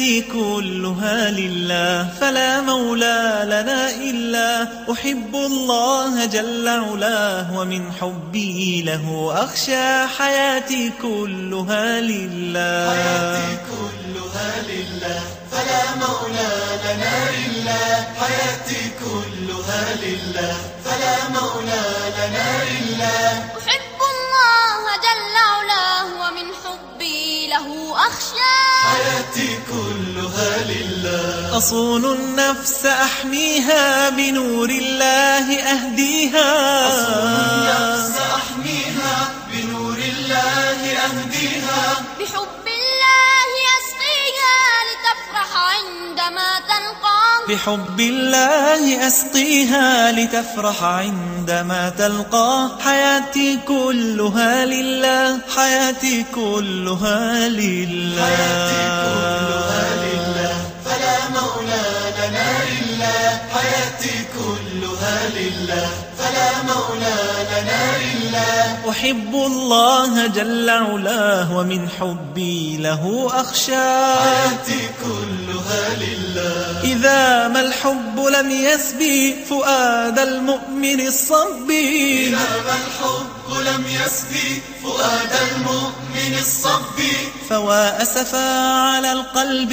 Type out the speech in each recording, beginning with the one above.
حياتي كلها لله، فلا مولى لنا إلا. أحب الله جل علاه ومن حبي له أخشى. حياتي كلها لله، حياتي كلها لله، فلا مولى لنا إلا. حياتي كلها لله، فلا مولى لنا إلا. أحب الله جل علاه ومن حبي له أخشى. حياتي كلها لله، أصون النفس أحميها بنور الله أهديها. أصون النفس أحميها بنور الله أهديها. بحب الله أسقيها لتفرح عندما تلقاه. بحب الله أسقيها لتفرح عندما تلقاه. حياتي كلها لله، حياتي كلها لله، حياتي كلها لله، فلا مولى لنا إلا. حياتي كلها لله، فلا مولى لنا إلا. أحب الله جل علاه ومن حبي له أخشى. حياتي كلها لله، إذا ما الحب لم يسبي فؤاد المؤمن الصبي. إذا ما الحب لم يسبي فؤاد المؤمن الصبي. فوا أسفا على القلب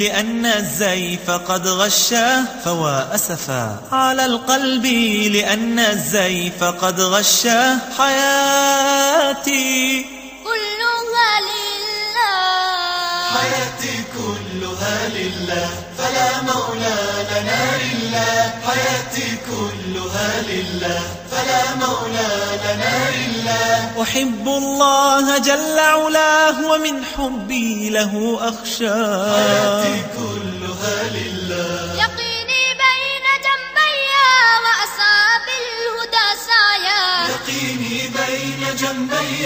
لأن الزيف قد غشاه. فوا أسفا على القلب لأن الزيف قد غشاه. حياتي كلها لله، حياتي كلها لله، فلا مولى لنا إلا. حياتي كلها لله، فلا مولى لنا إلا. أحب الله جل علاه ومن حبي له أخشى. حياتي كلها لله، يقيني بين جنبي وأسعى بالهدى سعيا. يقيني بين جنبي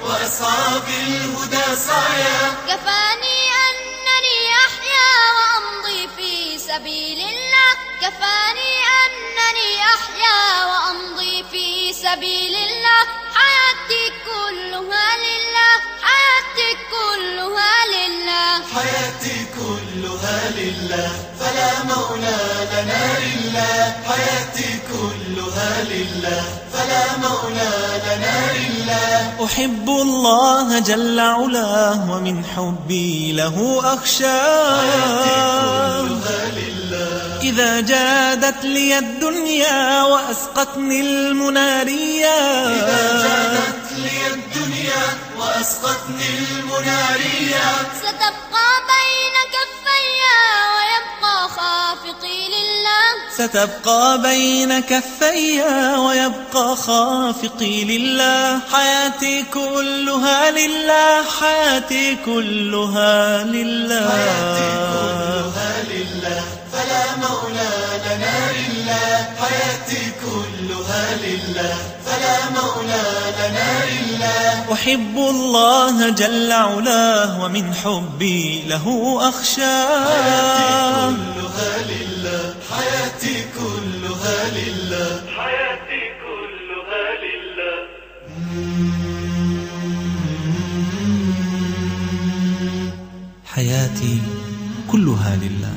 وأسعى بالهدى سعيا. كفاني أنني أحيا وأمضي في سبيل الله. كفاني أنني أحيا وأمضي في سبيل الله. حياتي كلها لله، حياتي كلها لله. حياتي كلها لله، فلا مولى لنا إلا. حياتي كلها لله، فلا مولى لنا إلا. أحب الله جل علاه ومن حبي له أخشى. حياتي كلها لله، إذا جادت لي الدنيا وأسقتني المناريا. إذا جادت لي الدنيا وأسقتني المناريا. ستبقى بين كفي ويبقى خافقي لله. ستبقى بين كفي ويبقى خافقي لله. حياتي كلها لله، حياتي كلها لله، حياتي كلها لله، فلا مولى لنا إلا. حياتي كلها لله، فلا مولى لنا إلا. أحب الله جل علاه ومن حبي له أخشى. حياتي كلها لله، حياتي كلها لله، حياتي كلها لله. حياتي كلها لله.